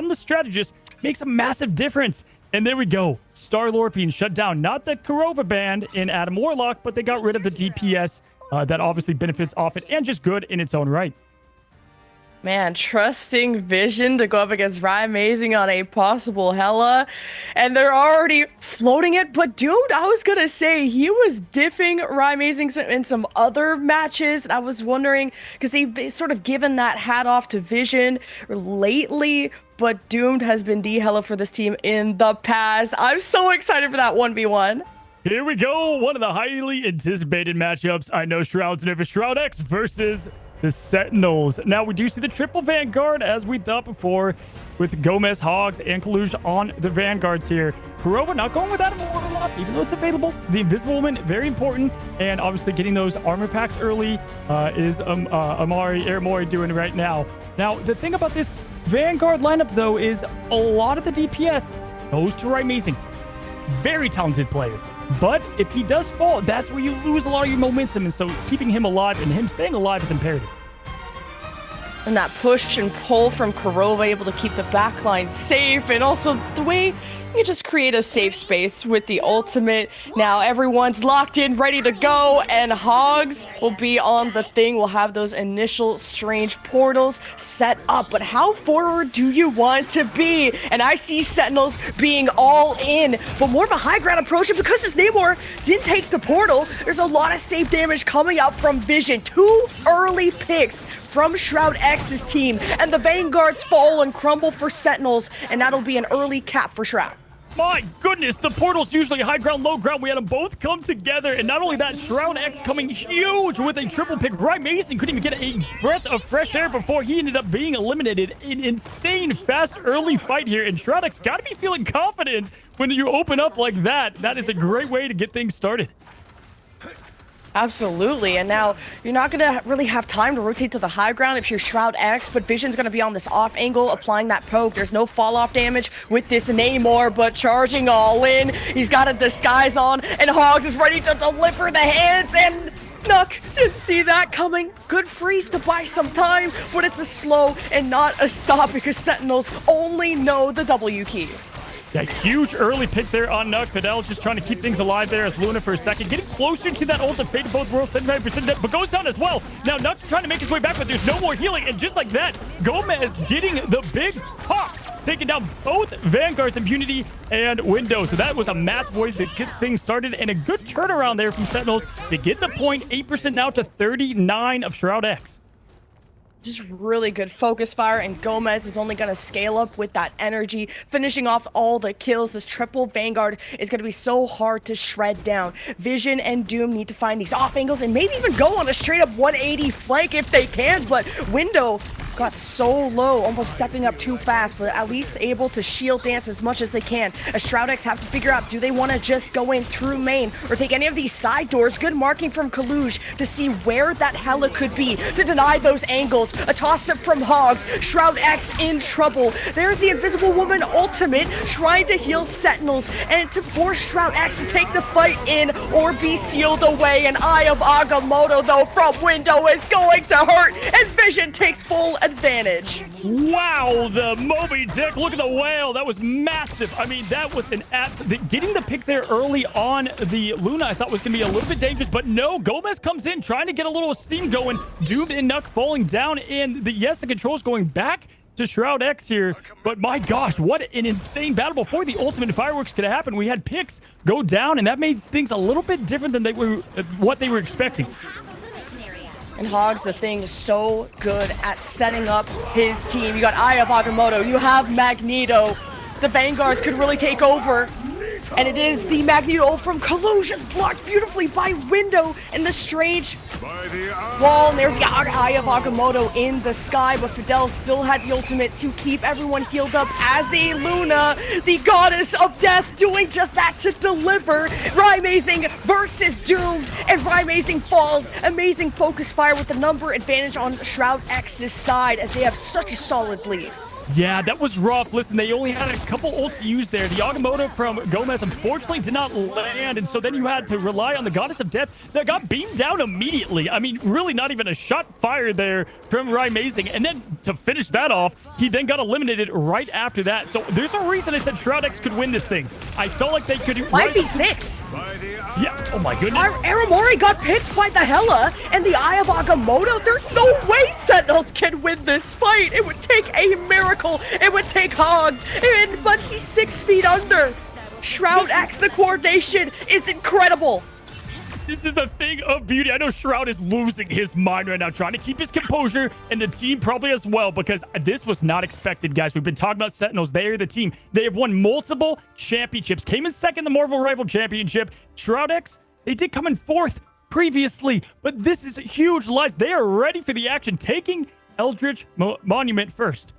from the strategist makes a massive difference. And there we go. Star-Lord being shut down. Not the Kurova band in Adam Warlock, but they got rid of the DPS. That obviously benefits off it and just good in its own right. Man, trusting Vision to go up against Amazing on a possible Hela, and they're already floating it. But Doomed, I was gonna say, he was diffing Amazing in some other matches. And I was wondering, because they've sort of given that hat off to Vision lately, but Doomed has been the Hela for this team in the past. I'm so excited for that 1v1. Here we go. One of the highly anticipated matchups. I know Shroud's nervous. SHROUDX versus the Sentinels. Now, we do see the triple Vanguard, as we thought before, with Gomez, Hogs, and Kalush on the Vanguards here. Kurova not going with Adam Warlock, even though it's available. The Invisible Woman, very important. And obviously getting those armor packs early is Amari Aramori doing right now. Now, the thing about this Vanguard lineup, though, is a lot of the DPS goes to Amazing. Very talented player. But if he does fall, that's where you lose a lot of your momentum. And so keeping him alive and him staying alive is imperative. And that push and pull from Kurova, able to keep the backline safe. And also the way you just create a safe space with the ultimate. Now everyone's locked in, ready to go. And Hogs will be on the thing. We'll have those initial strange portals set up. But how forward do you want to be? And I see Sentinels being all in. But more of a high ground approach. And because this Namor didn't take the portal, there's a lot of safe damage coming out from Vision. 2 early picks from SHROUDX's team, and the Vanguards fall and crumble for Sentinels, and that'll be an early cap for Shroud. My goodness, the portal's usually high ground, low ground. We had them both come together, and not only that, SHROUDX coming huge with a triple pick. Amazing couldn't even get a breath of fresh air before he ended up being eliminated. An insane, fast, early fight here, and SHROUDX got to be feeling confident when you open up like that. That is a great way to get things started. Absolutely, and now you're not going to really have time to rotate to the high ground if you're SHROUDX, but Vision's going to be on this off angle, applying that poke. There's no fall-off damage with this Namor, but charging all in. He's got a disguise on, and Hogs is ready to deliver the hands, and Nuck didn't see that coming. Good freeze to buy some time, but it's a slow and not a stop because Sentinels only know the W key. Yeah, huge early pick there on Nuck. Fidel's just trying to keep things alive there as Luna for a second. Getting closer to that ult of Fate of Both Worlds, 79% dead, but goes down as well. Now Nuck's trying to make his way back, but there's no more healing. And just like that, Gomez getting the big pop, taking down both Vanguard's Impunity and Window. So that was a massive way to get things started, and a good turnaround there from Sentinels to get the point. 8% now to 39 of SHROUDX. Just really good focus fire, and Gomez is only going to scale up with that energy, finishing off all the kills. This triple Vanguard is going to be so hard to shred down. Vision and Doom need to find these off angles and maybe even go on a straight up 180 flank if they can, but Window got so low, almost stepping up too fast, but at least able to shield dance as much as they can. As SHROUDX have to figure out, do they want to just go in through main or take any of these side doors? Good marking from Kalush to see where that Hela could be, to deny those angles. A toss up from Hogs. SHROUDX in trouble. There's the Invisible Woman ultimate trying to heal Sentinels and to force SHROUDX to take the fight in or be sealed away. An Eye of Agamotto though from Window is going to hurt, and Vision takes full advantage. Wow, the Moby Dick, look at the whale. That was massive. I mean, that was an getting the pick there early on the Luna I thought was going to be a little bit dangerous, but no, Gomez comes in trying to get a little steam going. Doomed and Nuck falling down, and the control's going back to SHROUDX here, but my gosh, what an insane battle. Before the ultimate fireworks could happen, we had picks go down, and that made things a little bit different than what they were expecting. And Hogs, the thing, is so good at setting up his team. You got Eye of Agamotto, you have Magneto. The Vanguards could really take over. And it is the Magneto from Collusion, blocked beautifully by Window in the strange wall. And there's the Eye of Agamotto in the sky, but Fidel still had the ultimate to keep everyone healed up as the Luna, the goddess of death, doing just that to deliver. Amazing versus Doomed, and Amazing falls. Amazing focus fire with the number advantage on SHROUDX's side as they have such a solid lead. Yeah, that was rough. Listen, they only had a couple ults used there. The Agamotto from Gomez unfortunately did not land, and so then you had to rely on the Goddess of Death that got beamed down immediately. I mean, really not even a shot fired there from Rymazing. And then to finish that off, he then got eliminated right after that. So there's a reason I said SHROUDX could win this thing. I felt like they could... 5v6. Yeah, oh my goodness. Aramori got picked by the Hela and the Eye of Agamotto. There's no way Sentinels can win this fight. It would take a miracle. It would take Hogs, but he's 6 feet under. SHROUDX, the coordination is incredible. This is a thing of beauty. I know Shroud is losing his mind right now, trying to keep his composure, and the team probably as well, because this was not expected, guys. We've been talking about Sentinels. They are the team. They have won multiple championships. Came in second in the Marvel Rival Championship. SHROUDX, they did come in fourth previously, but this is a huge loss. They are ready for the action, taking Eldritch Monument first.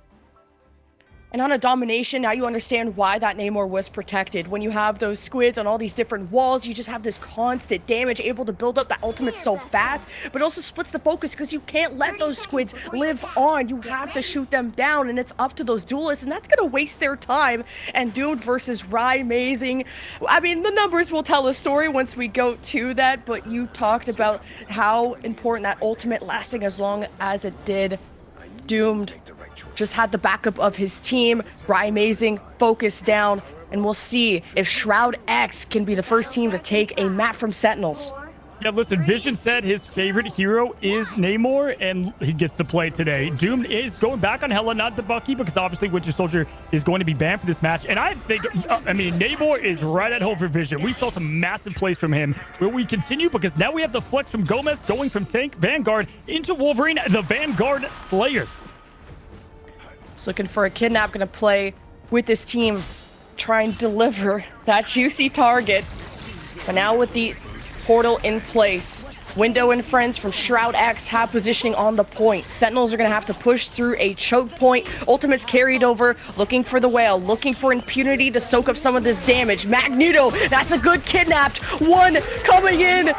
And on a domination, now you understand why that Namor was protected. When you have those squids on all these different walls, you just have this constant damage, able to build up that ultimate so fast, but also splits the focus because you can't let those squids live on. You have to shoot them down, and it's up to those duelists, and that's going to waste their time. And Doomed versus Rymazing. I mean, the numbers will tell a story once we go to that, but you talked about how important that ultimate lasting as long as it did. Doomed just had the backup of his team. Rymazing focused down, and we'll see if SHROUDX can be the first team to take a map from Sentinels. Yeah, listen, Vision said his favorite hero is Namor, and he gets to play today. Doom is going back on Hela, not the Bucky, because obviously Winter Soldier is going to be banned for this match. And I think, I mean, Namor is right at home for Vision. We saw some massive plays from him. Will we continue? Because now we have the flex from Gomez going from Tank Vanguard into Wolverine, the Vanguard Slayer. Just looking for a kidnap, gonna play with this team, try and deliver that juicy target. But now with the portal in place, Window and friends from SHROUDX have positioning on the point. Sentinels are going to have to push through a choke point. Ultimate's carried over, looking for the whale, looking for impunity to soak up some of this damage. Magneto, that's a good kidnapped. One coming in,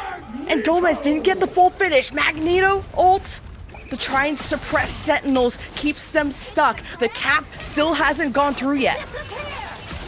and Gomez didn't get the full finish. Magneto ult to try and suppress Sentinels, keeps them stuck. The cap still hasn't gone through yet.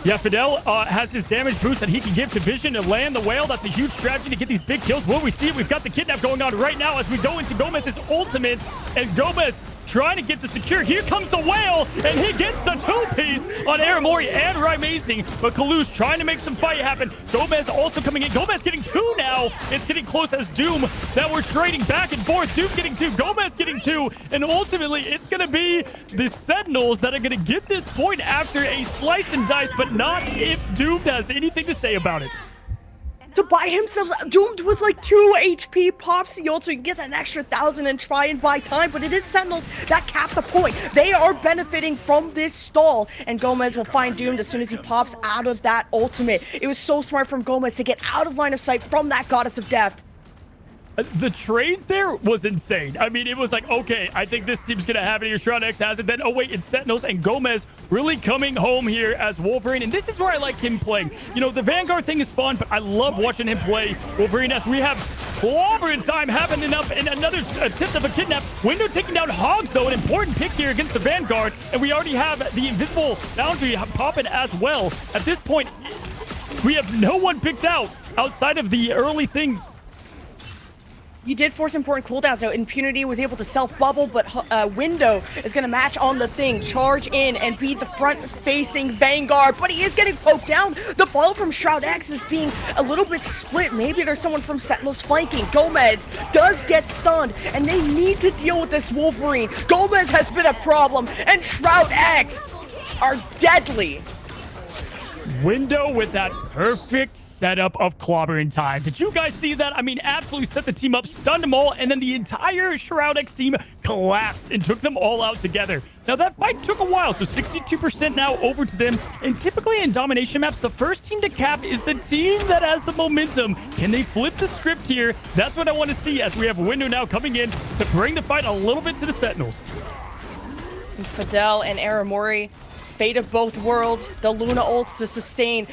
Yeah, Fidel has his damage boost that he can give to Vision to land the whale. That's a huge strategy to get these big kills. Will we see it? We've got the kidnap going on right now as we go into Gomez's ultimate. And Gomez trying to get the secure. Here comes the whale, and he gets the two-piece on Aramori and Rymazing. But Kalush trying to make some fight happen. Gomez also coming in. Gomez getting two now. It's getting close as Doom that we're trading back and forth. Doom getting two, Gomez getting two. And ultimately, it's going to be the Sentinels that are going to get this point after a slice and dice, but not if Doom has anything to say about it. To buy himself, Doomed was like 2 HP, pops the ult so he can get an extra 1,000 and try and buy time, but it is Sentinels that cap the point. They are benefiting from this stall, and Gomez will find Doomed as soon as he pops out of that ultimate. It was so smart from Gomez to get out of line of sight from that Goddess of Death. The trades there was insane. I mean, it was like, okay, I think this team's going to have it here. SHROUDX has it. Then, oh, wait, it's Sentinels and Gomez really coming home here as Wolverine. And this is where I like him playing. You know, the Vanguard thing is fun, but I love watching him play Wolverine as we have clobbering time happening up and another attempt of a kidnap. Window taking down Hogs, though, an important pick here against the Vanguard. And we already have the invisible boundary popping as well. At this point, we have no one picked out outside of the early thing. You did force important cooldowns, so Impunity was able to self-bubble, but Window is going to match on the thing, charge in, and be the front-facing Vanguard, but he is getting poked down. The follow from SHROUDX is being a little bit split. Maybe there's someone from Sentinels flanking. Gomez does get stunned, and they need to deal with this Wolverine. Gomez has been a problem, and SHROUDX are deadly. Window with that perfect setup of clobbering time. Did you guys see that? I mean, absolutely set the team up, stunned them all, and then the entire SHROUDX team collapsed and took them all out together. Now, that fight took a while, so 62% now over to them. And typically in domination maps, the first team to cap is the team that has the momentum. Can they flip the script here? That's what I want to see as we have Window now coming in to bring the fight a little bit to the Sentinels. And Fidel and Aramori, fate of both worlds, the Luna ults to sustain.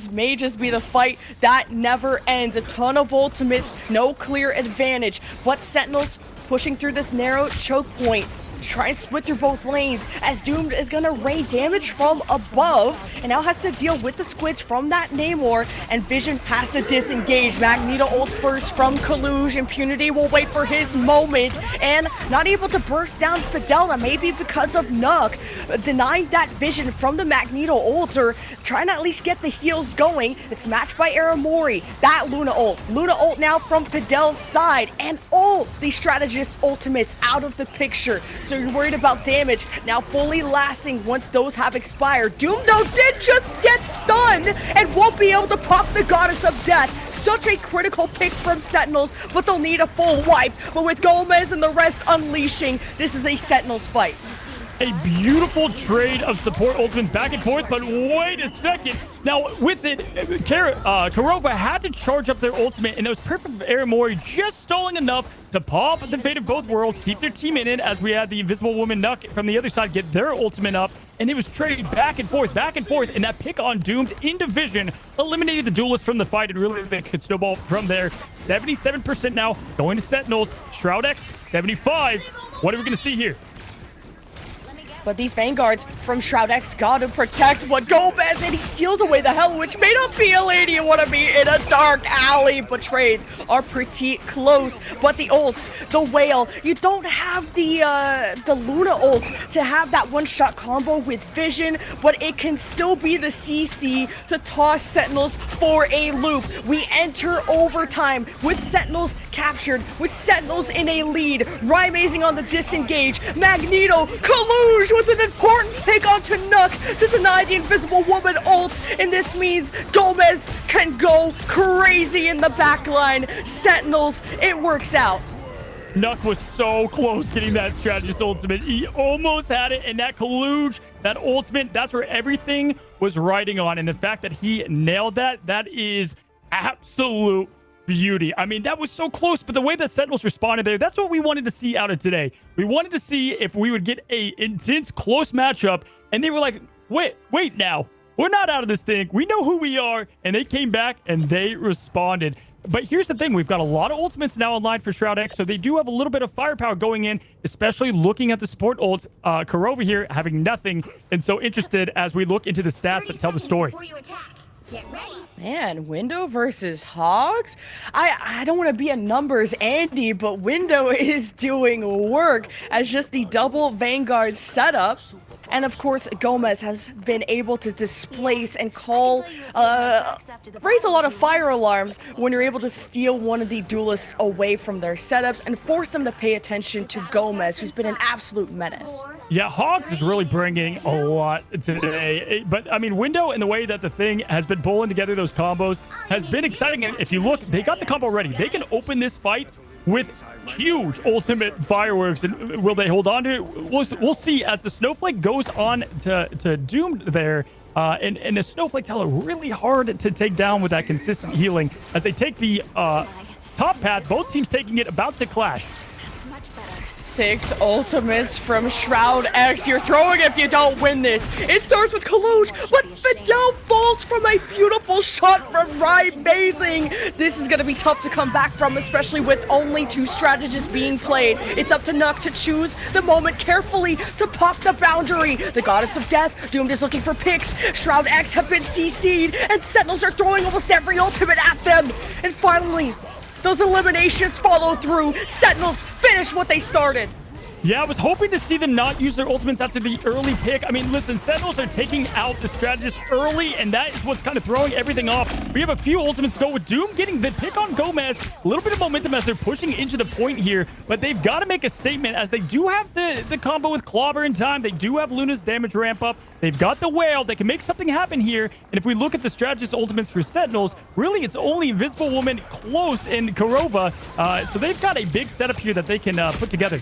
May just be the fight that never ends. A ton of ultimates, no clear advantage, but Sentinels pushing through this narrow choke point. try and split through both lanes as Doomed is gonna rain damage from above and now has to deal with the squids from that Namor, and Vision has to disengage. Magneto ult first from Kaluj. Impunity will wait for his moment and not able to burst down Fidelna, maybe because of Nuck denying that vision from the Magneto ult, or trying to at least get the heals going. It's matched by Aramori. That Luna ult now from Fidel's side, and all the strategist ultimates out of the picture. So you're worried about damage now fully lasting once those have expired. Doom though did just get stunned and won't be able to pop the Goddess of Death. Such a critical pick from Sentinels, but they'll need a full wipe. But with Gomez and the rest unleashing, this is a Sentinels fight. A beautiful trade of support ultimates back and forth, but wait a second. Now, with it, Kurova had to charge up their ultimate, and it was perfect for Aramori, just stalling enough to pop the Fate of both worlds, keep their team in it, as we had the Invisible Woman Nuck from the other side get their ultimate up, and it was traded back and forth, and that pick on Doomed in Division eliminated the duelist from the fight, and really they could snowball from there. 77% now, going to Sentinels. SHROUDX, 75. What are we going to see here? But these Vanguards from SHROUDX gotta protect what Gomez, and he steals away the Hell, which may not be a lady you want to be in a dark alley, but trades are pretty close. But the ults, the Whale, you don't have the Luna ult to have that one-shot combo with Vision, but it can still be the CC to toss Sentinels for a loop. We enter overtime with Sentinels captured, with Sentinels in a lead. Rymazing on the disengage. Magneto, Kaluj with an important pick onto Nuck to deny the Invisible Woman ult, and this means Gomez can go crazy in the backline. Sentinels, it works out. Nuck was so close getting that strategist ultimate. He almost had it, and that Kaluj, that ultimate, that's where everything was riding on. And the fact that he nailed that, that is absolute beauty. I mean, that was so close, but the way that Sentinels responded there, that's what we wanted to see out of today. We wanted to see if we would get a intense, close matchup, and they were like, wait now. We're not out of this thing. We know who we are, and they came back, and they responded. But here's the thing. We've got a lot of ultimates now online for SHROUDX, so they do have a little bit of firepower going in, especially looking at the support ults. Kurova here having nothing, and so interested as we look into the stats that tell the story. Get ready. Man, Window versus Hogs? I don't want to be a numbers Andy, but Window is doing work as just the double Vanguard setup. And of course, Gomez has been able to displace and call, raise a lot of fire alarms when you're able to steal one of the duelists away from their setups and force them to pay attention to Gomez, who's been an absolute menace. Yeah, Hogs is really bringing a lot today. But, I mean, Window and the way that the thing has been pulling together those combos has been exciting. And if you look, they got the combo ready. They can open this fight with huge ultimate fireworks. And will they hold on to it? We'll see as the Snowflake goes on to Doomed there. And the Snowflake tell it really hard to take down with that consistent healing as they take the top path. Both teams taking it, about to clash. 6 ultimates from SHROUDX. You're throwing if you don't win this. It starts with Kaluj, but Fidel falls from a beautiful shot from Rymazing. This is going to be tough to come back from, especially with only 2 strategists being played. It's up to Nuck to choose the moment carefully to pop the boundary. The Goddess of Death, Doomed is looking for picks. SHROUDX have been CC'd, and Sentinels are throwing almost every ultimate at them. And finally, those eliminations follow through. Sentinels finish what they started. Yeah, I was hoping to see them not use their ultimates after the early pick. I mean, listen, Sentinels are taking out the strategist early, and that is what's kind of throwing everything off. We have a few ultimates go with Doom getting the pick on Gomez. A little bit of momentum as they're pushing into the point here, but they've got to make a statement as they do have the combo with Clobber in time. They do have Luna's damage ramp up. They've got the Whale. They can make something happen here. And if we look at the strategist ultimates for Sentinels, really it's only Invisible Woman close in Kurova. So they've got a big setup here that they can put together.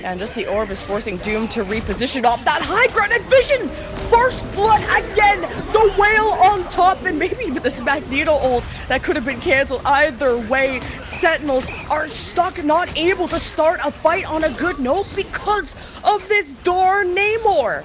And just the orb is forcing Doom to reposition off that high ground, and Vision! First blood again! The Whale on top, and maybe even this Magneto ult that could have been canceled. Either way, Sentinels are stuck, not able to start a fight on a good note because of this darn Namor.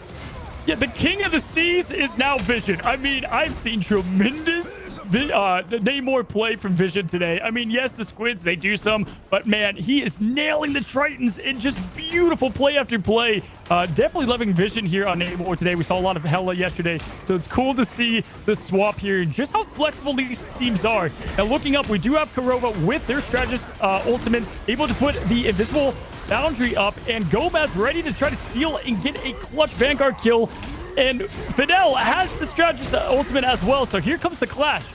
Yeah, the king of the seas is now Vision. I mean, I've seen tremendous Namor play from Vision today. I mean, yes, the squids, they do some, but man, he is nailing the Tritons in just beautiful play after play. Definitely loving Vision here on Namor today. We saw a lot of Hela yesterday, so it's cool to see the swap here and just how flexible these teams are. Now, looking up, we do have Kurova with their strategist ultimate, able to put the invisible boundary up, and Gomez ready to try to steal and get a clutch Vanguard kill. And Fidel has the strategist ultimate as well, so here comes the clash.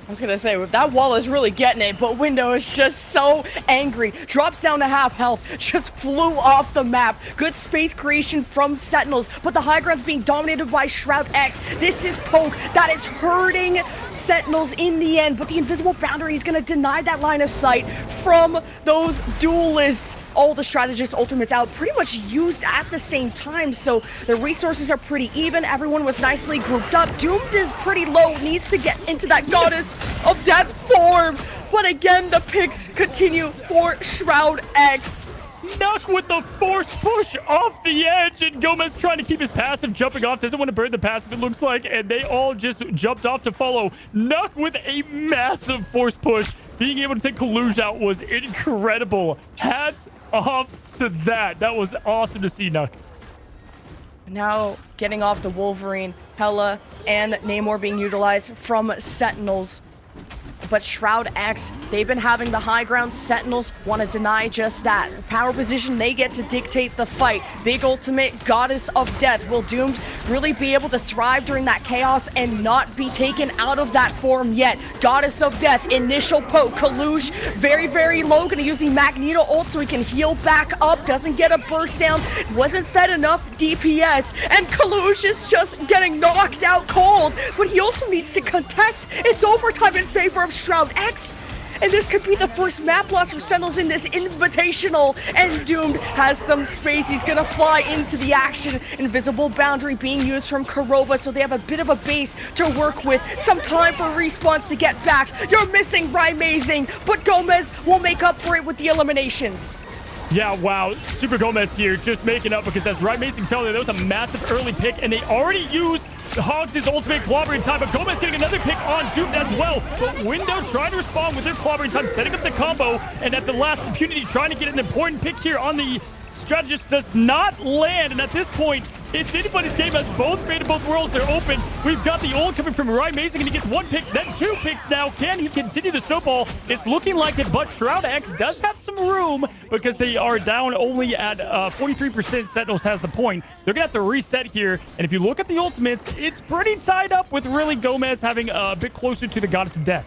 I was gonna say, that wall is really getting it, but Window is just so angry. Drops down to half health, just flew off the map. Good space creation from Sentinels, but the high ground's being dominated by SHROUDX. This is poke that is hurting Sentinels in the end, but the invisible boundary is gonna deny that line of sight from those duelists. All the strategist ultimates out, pretty much used at the same time, so the resources are pretty even. Everyone was nicely grouped up. Doomed is pretty low, needs to get into that goddess of death form, but again, the picks continue for SHROUDX. Nuck with the force push off the edge, and Gomez trying to keep his passive jumping off. Doesn't want to burn the passive, it looks like, and they all just jumped off to follow. Nuck with a massive force push. Being able to take Kaluj out was incredible. Hats off to that. That was awesome to see, Nuck. Now getting off the Wolverine, Hela, and Namor being utilized from Sentinels. But SHROUDX, they've been having the high ground. Sentinels want to deny just that. Power position, they get to dictate the fight. Big ultimate, Goddess of Death. Will Doomed really be able to thrive during that chaos and not be taken out of that form yet? Goddess of Death, initial poke. Kaluj, very, very low. Gonna use the Magneto ult so he can heal back up. Doesn't get a burst down. Wasn't fed enough DPS. And Kaluj is just getting knocked out cold. But he also needs to contest. It's overtime in favor of SHROUDX, and this could be the first map loss for Sentinels in this Invitational, and Doomed has some space. He's gonna fly into the action. Invisible boundary being used from Kurova, so they have a bit of a base to work with. Some time for respawns to get back. You're missing Rymazing, but Gomez will make up for it with the eliminations. Yeah, wow. Super Gomez here just making up, because as Rymazing fell there, that was a massive early pick, and they already used Hogs' ultimate clobbering time, but Gomez getting another pick on Doomed as well. But Window trying to respond with their clobbering time, setting up the combo, and at the last impunity trying to get an important pick here on the strategist does not land, and at this point it's anybody's game as both Fate of both worlds are open. We've got the ult coming from Rymazing, and he gets one pick, then two picks now. Can he continue the snowball? It's looking like it, but SHROUDX does have some room because they are down only at 43%. Sentinels has the point. They're gonna have to reset here, and if you look at the ultimates, it's pretty tied up with really Gomez having a bit closer to the Goddess of Death.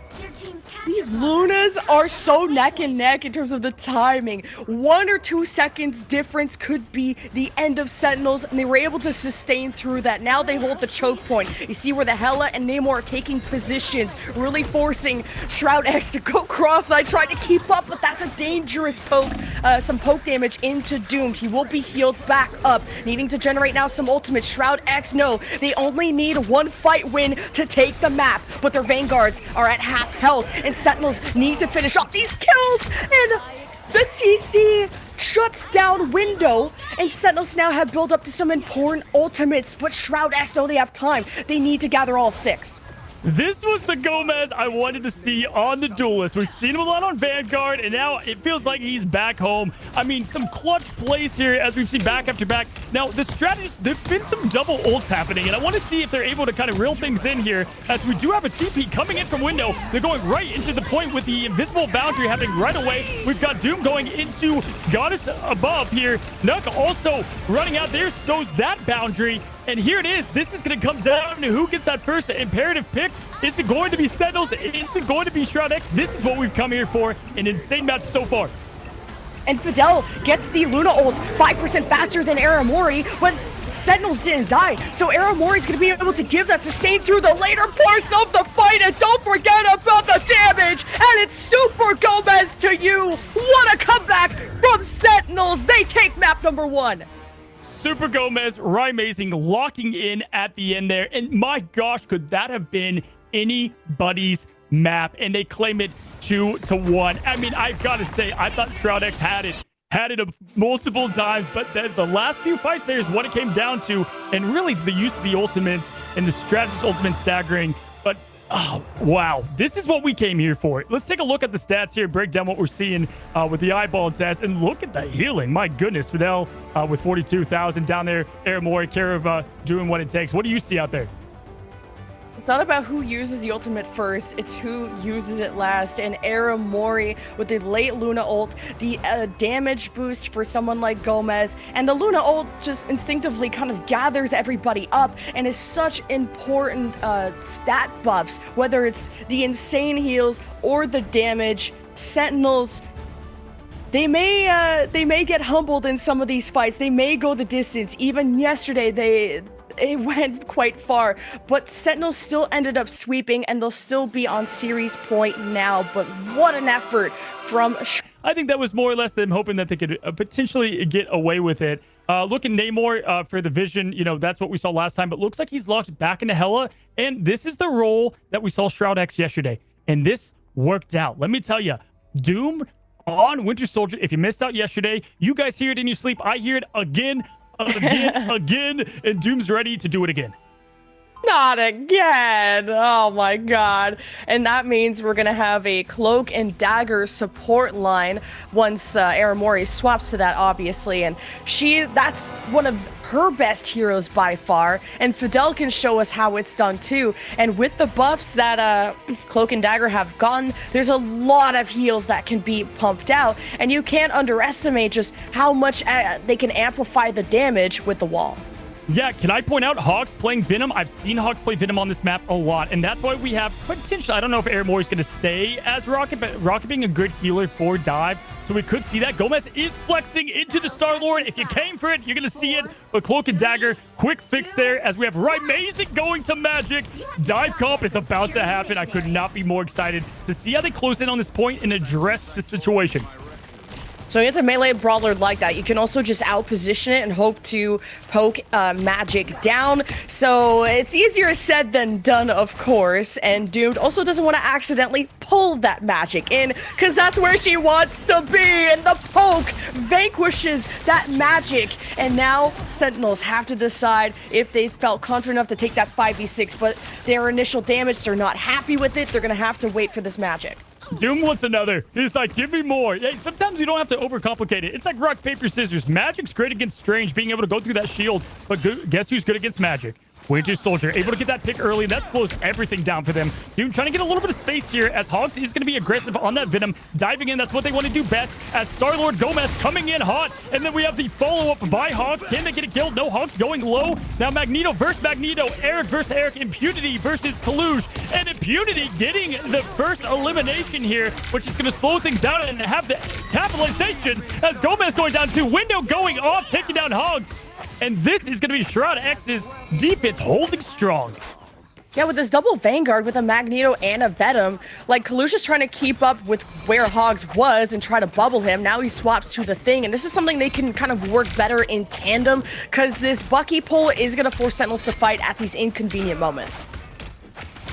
These Lunas are so neck and neck in terms of the timing. 1 or 2 seconds difference could be the end of Sentinels, and they were able to sustain through that. Now they hold the choke point. You see where the Hela and Namor are taking positions, really forcing SHROUDX to go cross-eyed, trying to keep up, but that's a dangerous poke. Some poke damage into Doomed. He will be healed back up, needing to generate now some ultimate. SHROUDX, no, they only need one fight win to take the map, but their Vanguards are at half health, and Sentinels need to finish off these kills, and the CC shuts down Window, and Sentinels now have built up to some important ultimates, but SHROUDX know they have time. They need to gather all 6. This was the Gomez I wanted to see on the Duelist. We've seen him a lot on Vanguard, and now it feels like he's back home. I mean, some clutch plays here as we've seen back after back. Now, the strategists, there've been some double ults happening, and I want to see if they're able to kind of reel things in here, as we do have a TP coming in from Window. They're going right into the point with the invisible boundary happening right away. We've got Doom going into Goddess above here. Nuck also running out. There goes that boundary. And here it is. This is going to come down to who gets that first imperative pick. Is it going to be Sentinels? Is it going to be SHROUDX? This is what we've come here for. An insane match so far. And Fidel gets the Luna ult 5% faster than Aramori, but Sentinels didn't die. So Aramori's going to be able to give that sustain through the later parts of the fight. And don't forget about the damage. And it's Super Gomez to you. What a comeback from Sentinels. They take map number 1. Super Gomez, Rymazing locking in at the end there. And my gosh, could that have been anybody's map? And they claim it 2-1. I mean, I've got to say, I thought SHROUDX had it had it multiple times, but the last few fights there is what it came down to, and really the use of the ultimates and the strategist ultimate staggering. But oh, wow, this is what we came here for. Let's take a look at the stats here, break down what we're seeing with the eyeball test, and look at the healing. My goodness, Fidel with 42,000 down there. Aramori, Karava doing what it takes. What do you see out there? It's not about who uses the ultimate first, it's who uses it last. And Aramori with the late Luna ult, the damage boost for someone like Gomez, and the Luna ult just instinctively kind of gathers everybody up and is such important stat buffs, whether it's the insane heals or the damage. Sentinels, they may get humbled in some of these fights. They may go the distance. Even yesterday, it went quite far, but Sentinels still ended up sweeping, and they'll still be on series point now. But what an effort from I think that was more or less them hoping that they could potentially get away with it. Look at Namor for the vision. You know, that's what we saw last time, but looks like he's locked back into Hela, and this is the role that we saw SHROUDX yesterday, and this worked out. Let me tell you, Doom on Winter Soldier. If you missed out yesterday, you guys hear it in your sleep. I hear it again, again, and Doom's ready to do it again. Not again. Oh my god. And that means we're gonna have a cloak and dagger support line once Aramori swaps to that, obviously, and that's one of her best heroes by far, and Fidel can show us how it's done too. And with the buffs that cloak and dagger have gotten, there's a lot of heals that can be pumped out, and you can't underestimate just how much they can amplify the damage with the wall. Yeah, can I point out Hogs playing Venom? I've seen Hogs play Venom on this map a lot, and that's why we have potential. I don't know if Aramori is going to stay as Rocket, but Rocket being a good healer for dive, so we could see that. Gomez is flexing into the Star-Lord. If you came for it, you're going to see it. But Cloak and Dagger, quick fix there as we have Amazing going to Magic. Dive comp is about to happen. I could not be more excited to see how they close in on this point and address the situation. So against a melee brawler like that, you can also just outposition it and hope to poke Magic down. So it's easier said than done, of course. And Doomed also doesn't want to accidentally pull that Magic in, because that's where she wants to be. And the poke vanquishes that Magic. And now Sentinels have to decide if they felt confident enough to take that 5v6, but their initial damage, they're not happy with it. They're going to have to wait for this Magic. Doom wants another. He's like, give me more. Hey, sometimes you don't have to overcomplicate it. It's like rock, paper, scissors. Magic's great against Strange, being able to go through that shield. But guess who's good against Magic? Winter Soldier, able to get that pick early. That slows everything down for them. Doom trying to get a little bit of space here as Hogs is going to be aggressive on that Venom. Diving in, that's what they want to do best, as Star-Lord Gomez coming in hot. And then we have the follow-up by Hogs. Can they get it killed? No, Hogs going low. Now Magneto versus Magneto. Eric versus Eric. Impunity versus Kaluge. And Impunity getting the first elimination here, which is going to slow things down and have the capitalization as Gomez going down to Window going off, taking down Hogs. And this is going to be SHROUDX's defense holding strong. Yeah, with this double Vanguard with a Magneto and a Venom, like Kaluge is trying to keep up with where Hogs was and try to bubble him. Now he swaps to the Thing, and this is something they can kind of work better in tandem, because this Bucky pull is going to force Sentinels to fight at these inconvenient moments.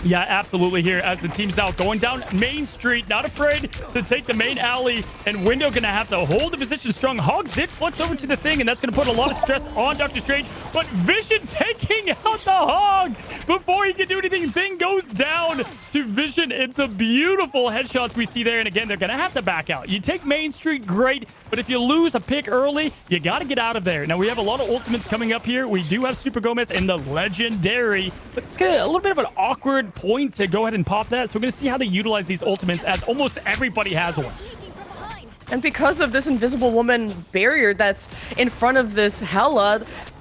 Yeah, absolutely here as the team's now going down Main Street, not afraid to take the main alley, and Window gonna have to hold the position strong. Hogs did flex over to the Thing, and that's gonna put a lot of stress on Doctor Strange, but Vision taking out the Hog before he can do anything. Thing goes down to Vision. It's a beautiful headshots we see there, and again, they're gonna have to back out. You take Main Street, great, but if you lose a pick early, you gotta get out of there. Now, we have a lot of ultimates coming up here. We do have Super Gomez and the Legendary, but it's gonna a little bit of an awkward point to go ahead and pop that. So we're going to see how they utilize these ultimates, as almost everybody has one. And because of this Invisible Woman barrier that's in front of this Hela,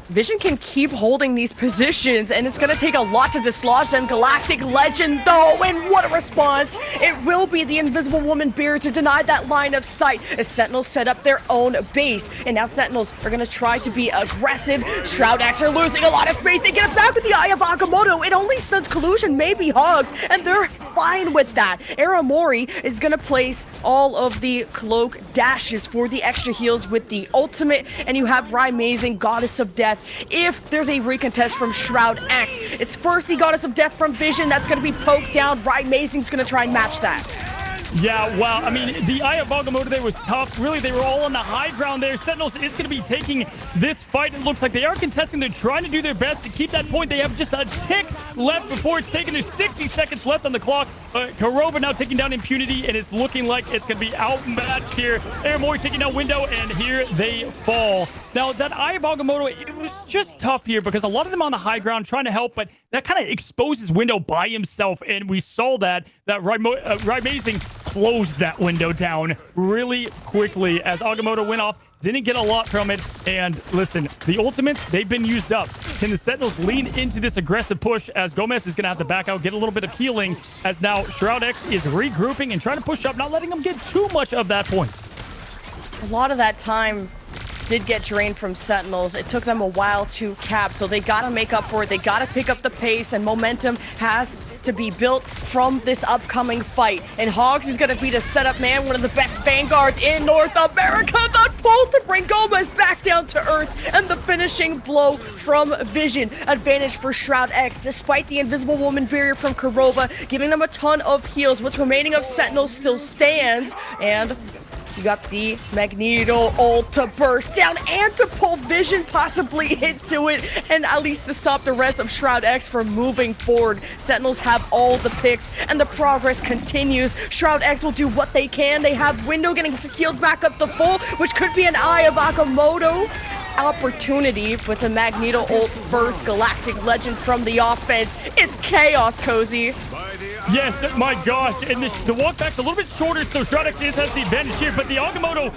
Vision can keep holding these positions, and it's going to take a lot to dislodge them. Galactic Legend, though, and what a response! It will be the Invisible Woman barrier to deny that line of sight as Sentinels set up their own base. And now Sentinels are going to try to be aggressive. SHROUDX are losing a lot of space. They get it back with the Eye of Agamotto. It only stuns Collusion, maybe Hogs, and they're fine with that. Aramori is going to place all of the cloak dashes for the extra heals with the ultimate, and you have Amazing, Goddess of Death. If there's a recontest from SHROUDX, it's first the Goddess of Death from Vision that's going to be poked down. Amazing's going to try and match that. Yeah, wow. I mean, the Eye of Agamotto there was tough. Really, they were all on the high ground there. Sentinels is going to be taking this fight. It looks like they are contesting. They're trying to do their best to keep that point. They have just a tick left before it's taken. There's 60 seconds left on the clock. Karova now taking down Impunity, and it's looking like it's going to be outmatched here. Aramori taking down Window, and here they fall. Now, that Eye of Agamotto, it was just tough here because a lot of them on the high ground trying to help, but that kind of exposes Window by himself, and we saw that Raimazing closed that window down really quickly as Agamotto went off. Didn't get a lot from it. And listen, the ultimates, they've been used up. Can the Sentinels lean into this aggressive push as Gomez is going to have to back out, get a little bit of healing as now SHROUDX is regrouping and trying to push up, not letting them get too much of that point. A lot of that time did get drained from Sentinels. It took them a while to cap, so they gotta make up for it. They gotta pick up the pace, and momentum has to be built from this upcoming fight. And Hogs is gonna be the setup man, one of the best vanguards in North America. The pull to bring Gomez back down to earth, and the finishing blow from Vision. Advantage for SHROUDX, despite the Invisible Woman barrier from Karova, giving them a ton of heals. What's remaining of Sentinels still stands, and you got the Magneto ult to burst down and to pull Vision possibly into it, and at least to stop the rest of SHROUDX from moving forward. Sentinels have all the picks, and the progress continues. SHROUDX will do what they can. They have Window getting healed back up to full, which could be an Eye of Agamotto opportunity, but a Magneto ult first. Galactic Legend from the offense. It's chaos, Cozy. Yes, my gosh. And the walk back's a little bit shorter, so SHROUDX has the advantage here. But the Agamotto,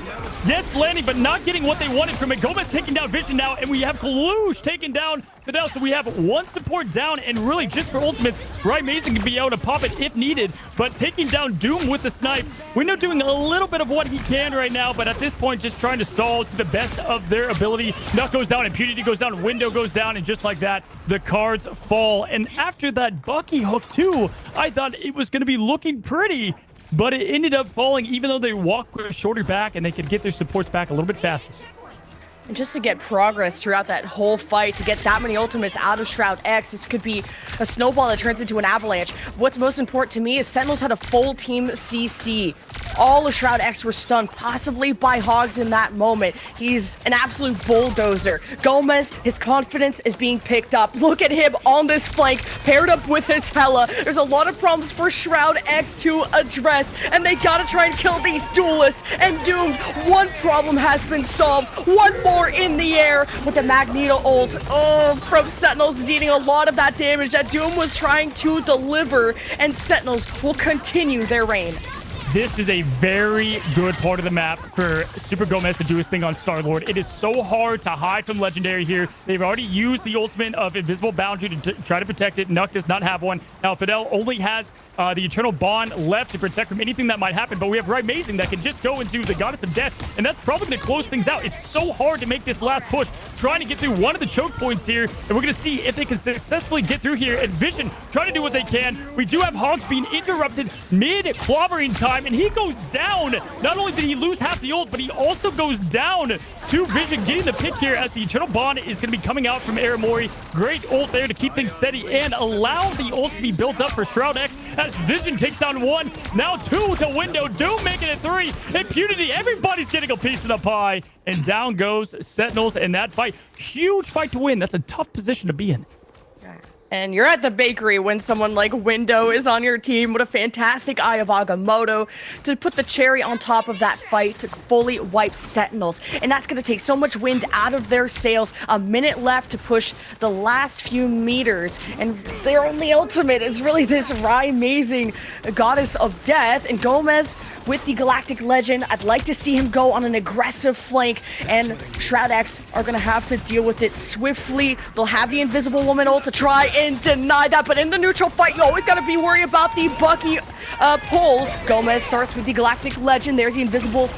yes, landing, but not getting what they wanted from it. Gomez taking down Vision now, and we have Kalush taking down Fidel. So we have one support down, and really just for ultimates, Raimazing can be able to pop it if needed. But taking down Doom with the snipe, Window doing a little bit of what he can right now, but at this point, just trying to stall to the best of their ability. Nut goes down, Impunity goes down, Window goes down, and just like that, the cards fall. And after that Bucky hook too, I thought it was going to be looking pretty, but it ended up falling even though they walked with a shorter back and they could get their supports back a little bit faster. And just to get progress throughout that whole fight, to get that many ultimates out of SHROUDX, this could be a snowball that turns into an avalanche. What's most important to me is Sentinels had a full team CC. All of SHROUDX were stunned, possibly by Hogs in that moment. He's an absolute bulldozer. Gomez, his confidence is being picked up. Look at him on this flank, paired up with his Hela. There's a lot of problems for SHROUDX to address, and they gotta try and kill these duelists. And Doom, one problem has been solved. One more in the air with the Magneto ult from Sentinels is eating a lot of that damage that Doom was trying to deliver, and Sentinels will continue their reign. This is a very good part of the map for Super Gomez to do his thing on Star-Lord. It is so hard to hide from Legendary here. They've already used the ultimate of Invisible Boundary to try to protect it. Nuck does not have one. Now, Fidel only has the Eternal Bond left to protect from anything that might happen, but we have Raimazing that can just go into the Goddess of Death, and that's probably going to close things out. It's so hard to make this last push, trying to get through one of the choke points here, and we're going to see if they can successfully get through here. And Vision trying to do what they can. We do have Hogs being interrupted mid-clobbering time, and he goes down. Not only did he lose half the ult, but he also goes down to Vision, getting the pick here as the Eternal Bond is going to be coming out from Aramori. Great ult there to keep things steady and allow the ult to be built up for SHROUDX as Vision takes down one, now two to Window, Doom making it three, Impunity, everybody's getting a piece of the pie, and down goes Sentinels in that fight. Huge fight to win. That's a tough position to be in. And you're at the bakery when someone like Window is on your team. What a fantastic Eye of Agamotto to put the cherry on top of that fight to fully wipe Sentinels. And that's going to take so much wind out of their sails. A minute left to push the last few meters. And their only ultimate is really this Raimazing Goddess of Death. And Gomez with the Galactic Legend, I'd like to see him go on an aggressive flank. And SHROUDX are going to have to deal with it swiftly. They'll have the Invisible Woman ult to try and deny that, but in the neutral fight, you always got to be worried about the Bucky pull. Gomez starts with the Galactic Legend. There's the Invisible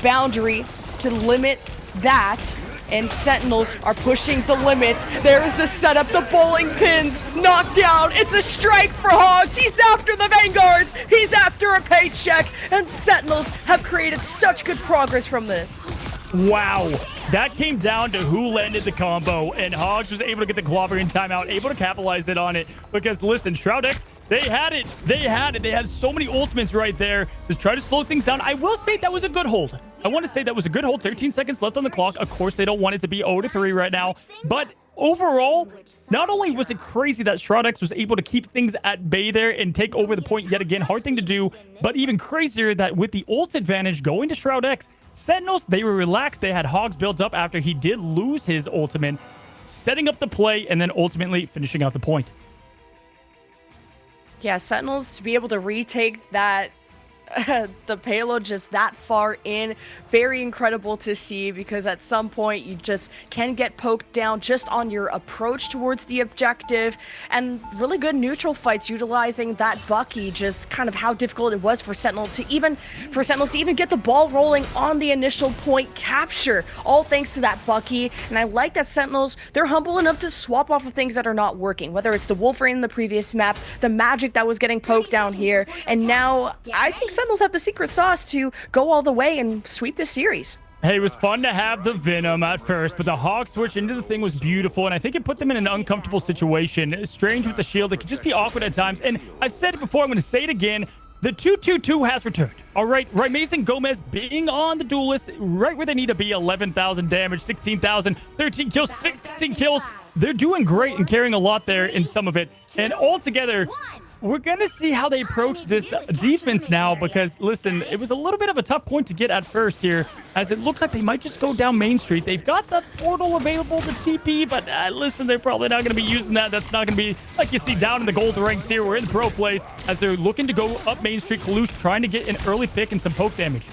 Boundary to limit that, and Sentinels are pushing the limits. There's the setup, the bowling pins, knocked down. It's a strike for Hogs. He's after the Vanguards. He's after a paycheck, and Sentinels have created such good progress from this. Wow. That came down to who landed the combo, and Hogs was able to get the clobbering timeout, able to capitalize it on it. Because listen, SHROUDX, they had it. They had so many ultimates right there to try to slow things down. I will say that was a good hold. I want to say that was a good hold. 13 seconds left on the clock. Of course, they don't want it to be 0-3 right now, but overall, not only was it crazy that SHROUDX was able to keep things at bay there and take over the point yet again, hard thing to do, but even crazier that with the ult advantage going to SHROUDX, Sentinels, they were relaxed. They had Hogs built up after he did lose his ultimate, setting up the play and then ultimately finishing out the point. Yeah, Sentinels to be able to retake that the payload just that far in, very incredible to see, because at some point you just can get poked down just on your approach towards the objective. And really good neutral fights utilizing that Bucky, just kind of how difficult it was for Sentinels to even get the ball rolling on the initial point capture, all thanks to that Bucky. And I like that Sentinels, they're humble enough to swap off of things that are not working, whether it's the Wolverine in the previous map, the magic that was getting poked down here, and now I think Sentinels have the secret sauce to go all the way and sweep this series. Hey, it was fun to have the Venom at first, but the Hog switch into the thing was beautiful, and I think it put them in an uncomfortable situation. It's strange with the shield. It could just be awkward at times, and I've said it before, I'm going to say it again. The 2-2-2 has returned. All right, Amazing Gomez being on the duelist, right where they need to be, 11,000 damage, 16,000, 13 kills, 16 kills. They're doing great and carrying a lot there in some of it, and altogether, we're going to see how they approach this defense now, because, listen, it was a little bit of a tough point to get at first here, as it looks like they might just go down Main Street. They've got the portal available to TP, but listen, they're probably not going to be using that. That's not going to be like you see down in the gold ranks here. We're in the pro place as they're looking to go up Main Street. Kalush trying to get an early pick and some poke damage.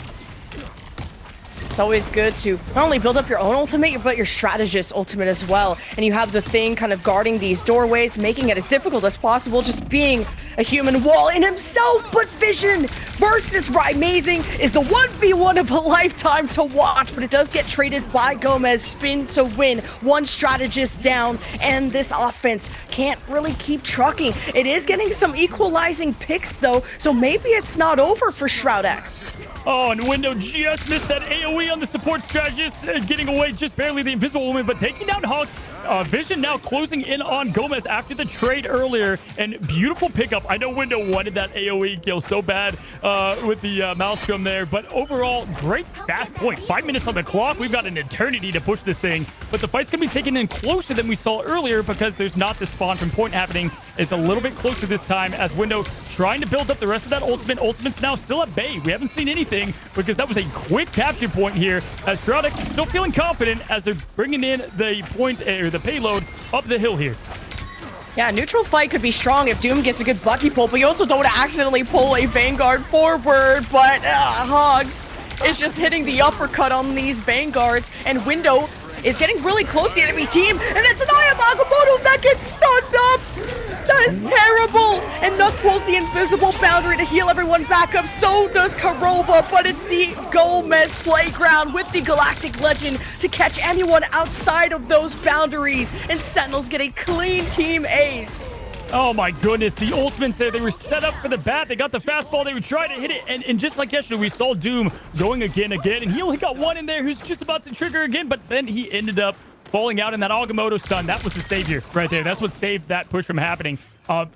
It's always good to not only build up your own ultimate, but your strategist ultimate as well. And you have the thing kind of guarding these doorways, making it as difficult as possible, just being a human wall in himself. But Vision versus Amazing is the 1v1 of a lifetime to watch, but it does get traded by Gomez. Spin to win, one strategist down, and this offense can't really keep trucking. It is getting some equalizing picks though, so maybe it's not over for SHROUDX. Oh, and Window just missed that AoE on the support strategist, getting away just barely the Invisible Woman, but taking down Hogs. Vision now closing in on Gomez after the trade earlier, and beautiful pickup. I know Window wanted that AoE kill so bad with the Maelstrom there, but overall, great fast point. 5 minutes on the clock. We've got an eternity to push this thing, but the fight's going to be taken in closer than we saw earlier because there's not the spawn from point happening. It's a little bit closer this time as Window trying to build up the rest of that ultimate. Ultimate's now still at bay. We haven't seen anything because that was a quick capture point here as SHROUDX is still feeling confident as they're bringing in the point or the payload up the hill here. Yeah, neutral fight could be strong if Doom gets a good Bucky pull, but you also don't want to accidentally pull a Vanguard forward, but Hogs is just hitting the uppercut on these Vanguards, and Window is getting really close to the enemy team, and it's an Eye of Agamotto that gets stunned up! That is terrible! And Nook pulls the invisible boundary to heal everyone back up, so does Karova, but it's the Gomez playground with the Galactic Legend to catch anyone outside of those boundaries, and Sentinels get a clean team ace. Oh my goodness, the ultimates there, they were set up for the bat. They got the fastball, they were trying to hit it, and just like yesterday, we saw Doom going again, and he only got one in there who's just about to trigger again, but then he ended up falling out in that Agamotto stun. That was the savior right there. That's what saved that push from happening.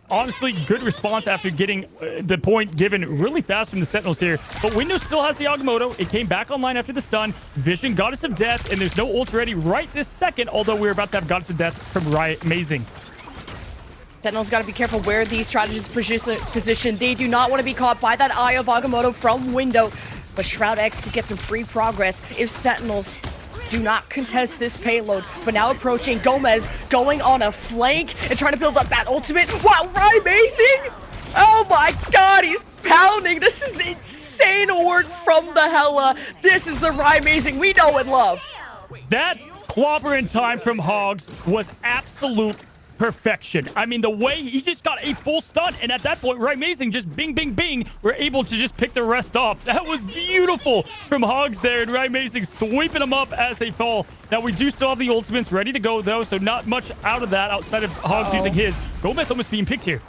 Honestly, good response after getting the point given really fast from the Sentinels here. But Windows still has the Agamotto. It came back online after the stun. Vision, Goddess of Death, and there's no ult ready right this second, although we're about to have Goddess of Death from Riot. Amazing. Sentinels got to be careful where these strategists position. They do not want to be caught by that Eye of Agamotto from Window. But SHROUDX could get some free progress if Sentinels do not contest this payload. But now approaching Gomez, going on a flank and trying to build up that ultimate. Wow, Amazing! Oh my god, he's pounding. This is insane work from the Hella. This is the Amazing we know and love. That clobber in time from Hogs was absolute perfection. I mean, the way he just got a full stun, and at that point, Amazing just bing, bing, bing, we're able to just pick the rest off. That was beautiful from Hogs there, and Amazing sweeping them up as they fall. Now, we do still have the ultimates ready to go, though, so not much out of that outside of Hogs using his. Gomez almost being picked here.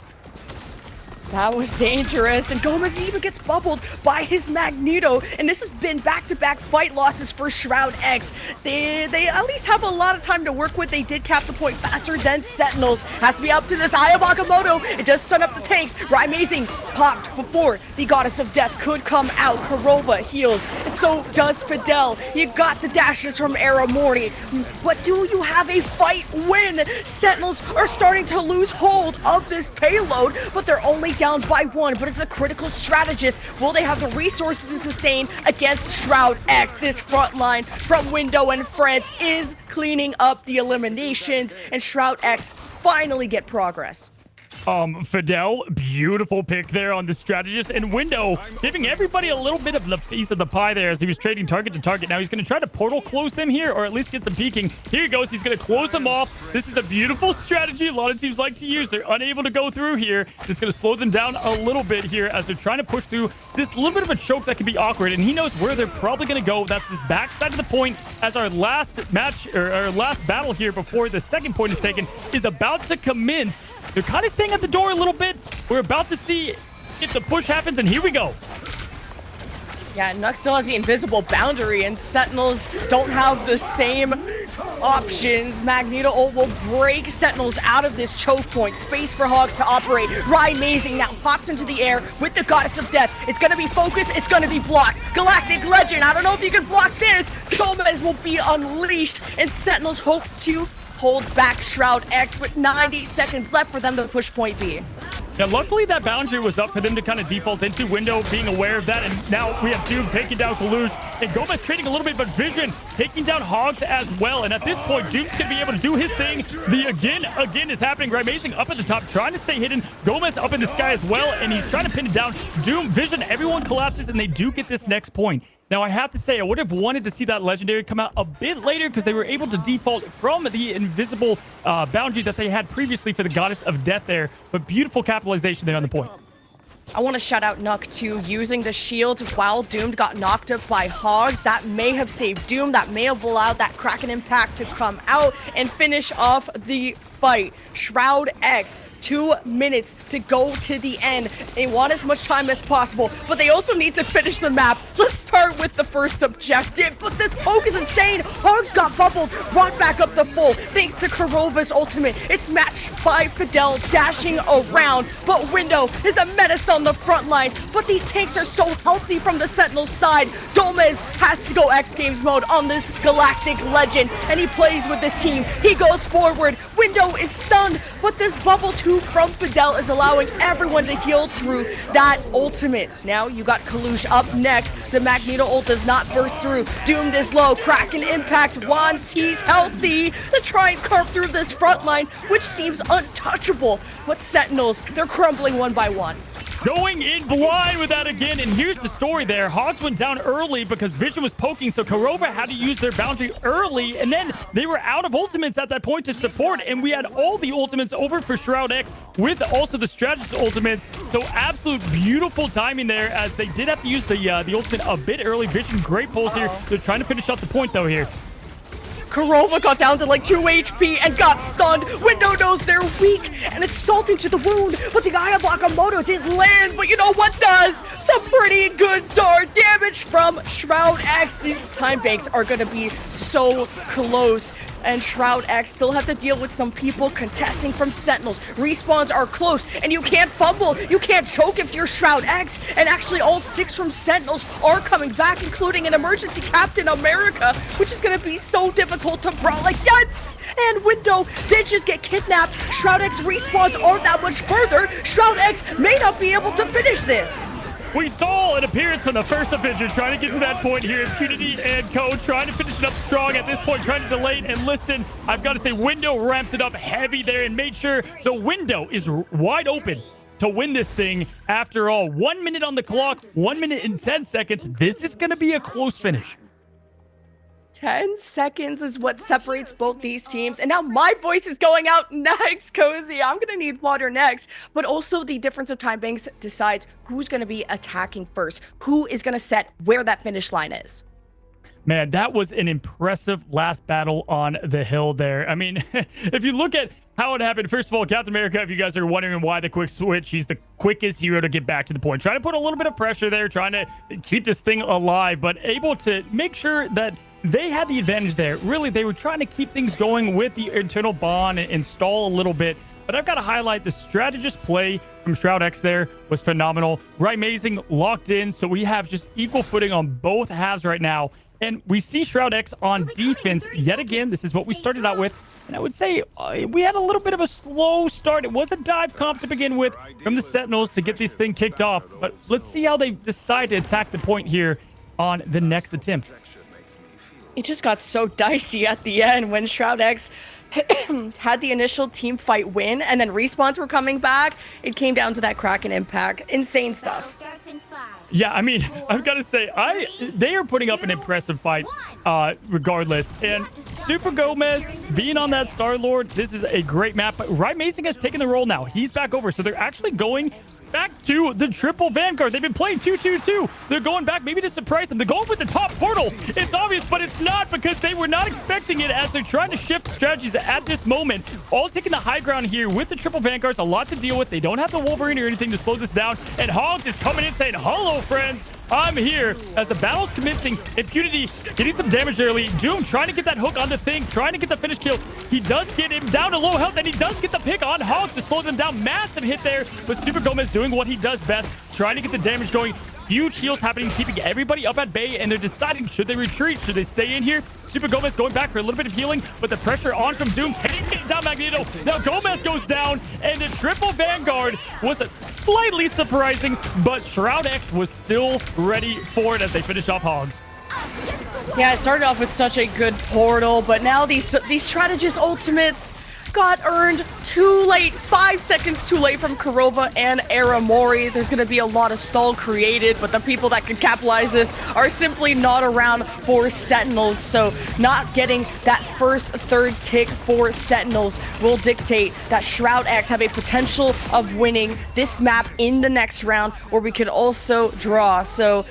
That was dangerous, and Gomez even gets bubbled by his Magneto, and this has been back-to-back fight losses for SHROUDX. They at least have a lot of time to work with. They did cap the point faster than Sentinels. Has to be up to this Eye of Agamotto. It does stun up the tanks. Amazing popped before the Goddess of Death could come out. Kurova heals, and so does Fidel. You got the dashes from Aramori, but do you have a fight win? Sentinels are starting to lose hold of this payload, but they're only down by one, but it's a critical strategist. Will they have the resources to sustain against SHROUDX? This front line from Window and Friends is cleaning up the eliminations, and SHROUDX finally get progress. Fidel, beautiful pick there on the strategist, and Window giving everybody a little bit of the piece of the pie there as he was trading target to target. Now he's going to try to portal close them here, or at least get some peeking. Here he goes. He's going to close them off. This is a beautiful strategy a lot of teams like to use. They're unable to go through here. It's going to slow them down a little bit here as they're trying to push through this little bit of a choke that can be awkward, and he knows where they're probably going to go. That's this backside of the point as our last match, or our last battle here before the second point is taken, is about to commence. They're kind of staying at the door a little bit. We're about to see if the push happens, and here we go. Yeah, Nux still has the invisible boundary, and Sentinels don't have the same options. Magneto ult will break Sentinels out of this choke point. Space for Hogs to operate. Amazing now pops into the air with the Goddess of Death. It's going to be focused. It's going to be blocked. Galactic Legend. I don't know if you can block this. Gomez will be unleashed, and Sentinels hope to hold back SHROUDX with 90 seconds left for them to push point B. Now, luckily, that boundary was up for them to kind of default into. Window being aware of that, and now we have Doom taking down Kalush, and Gomez trading a little bit, but Vision taking down Hogs as well. And at this point, Doom's going to be able to do his thing. The again is happening. Amazing up at the top, trying to stay hidden. Gomez up in the sky as well, and he's trying to pin it down. Doom, Vision, everyone collapses, and they do get this next point. Now, I have to say, I would have wanted to see that legendary come out a bit later because they were able to default from the invisible boundary that they had previously for the Goddess of Death there. But beautiful capitalization there on the point. I want to shout out Nuck too, using the shield while Doomed got knocked up by Hogs. That may have saved Doom. That may have allowed that Kraken impact to come out and finish off the fight. SHROUDX, 2 minutes to go to the end. They want as much time as possible, but they also need to finish the map. Let's start with the first objective, but this poke is insane. Hogs got bubbled, brought back up to full, thanks to Kurova's ultimate. It's matched by Fidel dashing around, but Window is a menace on the front line, but these tanks are so healthy from the Sentinel side. Gomez has to go X Games mode on this Galactic Legend, and he plays with this team. He goes forward. Window is stunned, but this bubble 2 from Fidel is allowing everyone to heal through that ultimate. Now you got Kalush up next. The Magneto ult does not burst through. Doomed is low. Kraken impact wants he's healthy to try and carve through this front line, which seems untouchable. But Sentinels, they're crumbling one by one. Going in blind with that again, and here's the story there. Hogs went down early because Vision was poking, so Kurova had to use their boundary early, and then they were out of ultimates at that point to support, and we had all the ultimates over for SHROUDX with also the strategist ultimates, so absolute beautiful timing there as they did have to use the ultimate a bit early. Vision, great pulls here. They're trying to finish off the point, though, here. Kurova got down to like 2 HP and got stunned. Window knows they're weak, and it's salting to the wound, but the Eye of Agamotto didn't land, but you know what does? Some pretty good dart damage from SHROUDX. These time banks are going to be so close, and SHROUDX still have to deal with some people contesting from Sentinels. Respawns are close, and you can't fumble. You can't choke if you're SHROUDX, and actually all 6 from Sentinels are coming back, including an emergency Captain America, which is going to be so difficult to brawl against. And Window did just get kidnapped. SHROUDX respawns aren't that much further. SHROUDX may not be able to finish this. We saw an appearance from the first Avengers trying to get to that point here. Impunity and Co. trying to finish it up strong at this point, trying to delay it. And listen, I've got to say, Window ramped it up heavy there and made sure the window is wide open to win this thing. After all, 1 minute on the clock, 1 minute and 10 seconds. This is going to be a close finish. 10 seconds is what separates both these teams. And now my voice is going out next, Cozy. I'm going to need water next. But also the difference of time banks decides who's going to be attacking first. Who is going to set where that finish line is. Man, that was an impressive last battle on the hill there. I mean, if you look at how it happened, first of all, Captain America, if you guys are wondering why the quick switch, he's the quickest hero to get back to the point. Trying to put a little bit of pressure there, trying to keep this thing alive, but able to make sure that they had the advantage there. Really, they were trying to keep things going with the internal bond and stall a little bit. But I've got to highlight the strategist play from SHROUDX there was phenomenal. Amazing locked in, so we have just equal footing on both halves right now. And we see SHROUDX on defense yet again. This is what we started out with. And I would say we had a little bit of a slow start. It was a dive comp to begin with from the Sentinels to get this thing kicked off. But let's see how they decide to attack the point here on the next attempt. It just got so dicey at the end when SHROUDX had the initial team fight win, and then respawns were coming back. It came down to that Kraken impact. Insane stuff. Yeah, I mean, I've got to say, they are putting up an impressive fight regardless. And Super Gomez being on that Star-Lord, this is a great map. But Amazing has taken the role now. He's back over, so they're actually going back to the triple Vanguard. They've been playing 2-2-2. They're going back maybe to surprise them. They're going with the top portal. It's obvious, but it's not, because they were not expecting it as they're trying to shift strategies at this moment. All taking the high ground here with the triple Vanguards. A lot to deal with. They don't have the Wolverine or anything to slow this down. And Hogs is coming in saying, hello, friends. I'm here as the battle's commencing. Impunity getting some damage early. Doom trying to get that hook on the thing, trying to get the finish kill. He does get him down to low health, and he does get the pick on Hogs to slow them down. Massive hit there, but Super Gomez doing what he does best, trying to get the damage going. Huge heals happening, keeping everybody up at bay, and they're deciding, should they retreat? Should they stay in here? Super Gomez going back for a little bit of healing, but the pressure on from Doom, taking down Magneto. Now Gomez goes down, and the triple Vanguard was slightly surprising, but SHROUDX was still ready for it as they finish off Hogs. Yeah, it started off with such a good portal, but now these strategist ultimates got earned too late, 5 seconds too late from Kurova and Aramori. There's going to be a lot of stall created, but the people that can capitalize this are simply not around for Sentinels. So not getting that first third tick for Sentinels will dictate that SHROUDX have a potential of winning this map in the next round, or we could also draw. So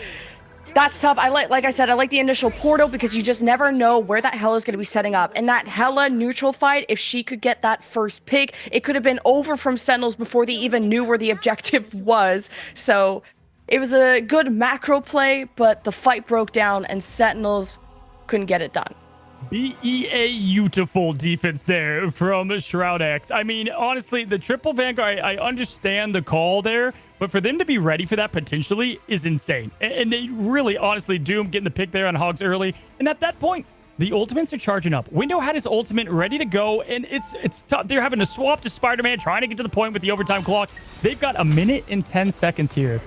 that's tough. Like I said, I like the initial portal because you just never know where that Hela is going to be setting up. And that Hela neutral fight, if she could get that first pick, it could have been over from Sentinels before they even knew where the objective was. So it was a good macro play, but the fight broke down and Sentinels couldn't get it done. Beautiful defense there from SHROUDX. I mean, honestly, the triple Vanguard, I understand the call there, but for them to be ready for that potentially is insane. And they really, honestly, Doom getting the pick there on Hogs early. And at that point, the ultimates are charging up. Window had his ultimate ready to go, and it's tough. They're having to swap to Spider-Man, trying to get to the point with the overtime clock. They've got 1 minute and 10 seconds here,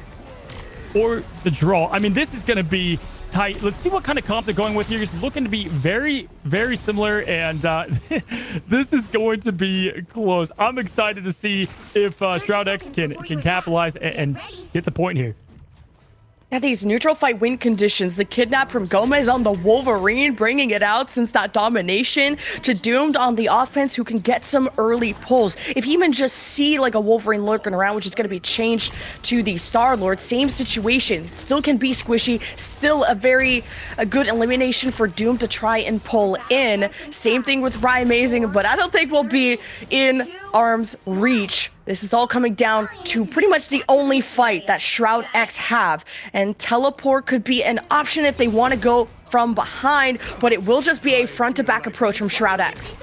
or the draw. I mean, this is going to be tight. Let's see what kind of comp they're going with here. It's looking to be very, very similar, and this is going to be close. I'm excited to see if SHROUDX can capitalize and get the point here. Yeah, these neutral fight win conditions, the kidnap from Gomez on the Wolverine, bringing it out since that domination, to Doomed on the offense, who can get some early pulls. If you even just see like a Wolverine lurking around, which is going to be changed to the Star-Lord, same situation, still can be squishy, still a good elimination for Doom to try and pull in. Same thing with Amazing, but I don't think we'll be in arm's reach. This is all coming down to pretty much the only fight that SHROUDX have, and teleport could be an option if they want to go from behind, but it will just be a front-to-back approach from SHROUDX.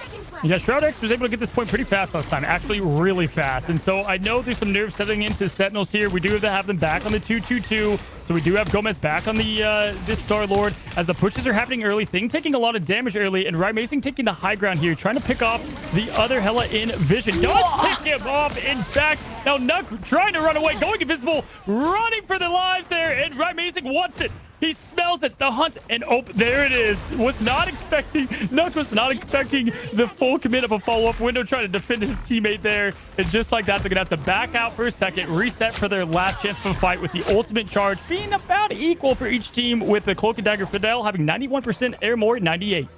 Yeah, SHROUDX was able to get this point pretty fast last time, actually really fast. And so I know there's some nerves settling into Sentinels here. We do have to have them back on the 2-2-2. So we do have Gomez back on the this Star-Lord as the pushes are happening early. Thing taking a lot of damage early, and Amazing taking the high ground here, trying to pick off the other Hela in Vision. Does pick him off, in fact. Now Nuck trying to run away, going invisible, running for their lives there, and Amazing wants it. He smells it, the hunt, and oh, there it is. Nuck was not expecting the full commit of a follow-up. Window trying to defend his teammate there, and just like that, they're gonna have to back out for a second, reset for their last chance of a fight, with the ultimate charge being about equal for each team, with the Cloak and Dagger Fidel having 91%, Aramori 98.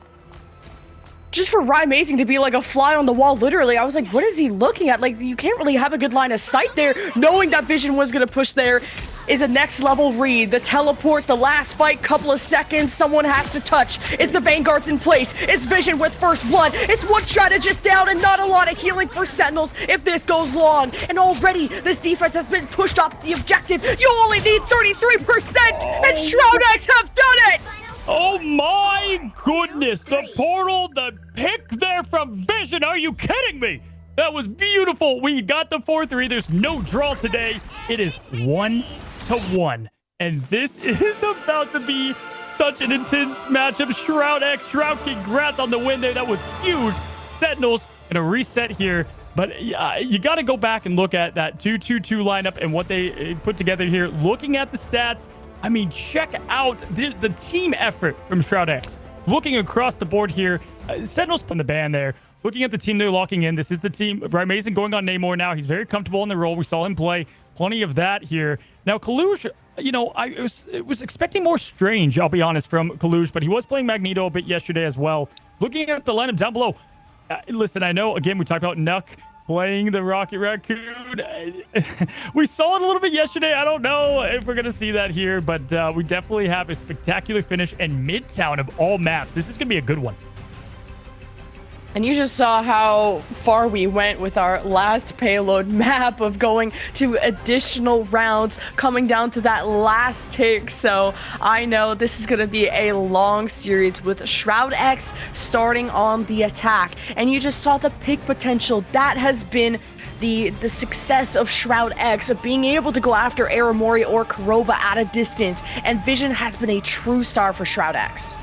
Just for Amazing to be like a fly on the wall, literally, I was like, what is he looking at? Like, you can't really have a good line of sight there, knowing that Vision was going to push there. is a next level read. The teleport, the last fight, couple of seconds, someone has to touch. It's the Vanguards in place. It's Vision with first blood. It's one strategist down and not a lot of healing for Sentinels if this goes long. And already this defense has been pushed off the objective. You only need 33% and SHROUDX have done it! Oh my goodness, the portal, the pick there from Vision. Are you kidding me? That was beautiful. We got the 4-3. There's no draw today. It is 1-1. And this is about to be such an intense matchup. SHROUDX, Shroud, congrats on the win there. That was huge. Sentinels gonna reset here. But you got to go back and look at that 2-2-2 lineup and what they put together here. Looking at the stats, I mean, check out the team effort from SHROUDX. Looking across the board here, Sentinels put the ban there. Looking at the team they're locking in, this is the team. Amazing going on Namor now. He's very comfortable in the role. We saw him play plenty of that here. Now, Kaluj, you know, I was expecting more Strange, I'll be honest, from Kaluj, but he was playing Magneto a bit yesterday as well. Looking at the lineup down below, listen, I know, again, we talked about Nuck playing the Rocket Raccoon. We saw it a little bit yesterday. I don't know if we're going to see that here, but we definitely have a spectacular finish in Midtown of all maps. This is going to be a good one. And you just saw how far we went with our last payload map of going to additional rounds, coming down to that last tick. So I know this is going to be a long series with SHROUDX starting on the attack. And you just saw the pick potential. That has been the success of SHROUDX, of being able to go after Aramori or Kurova at a distance. And Vision has been a true star for SHROUDX.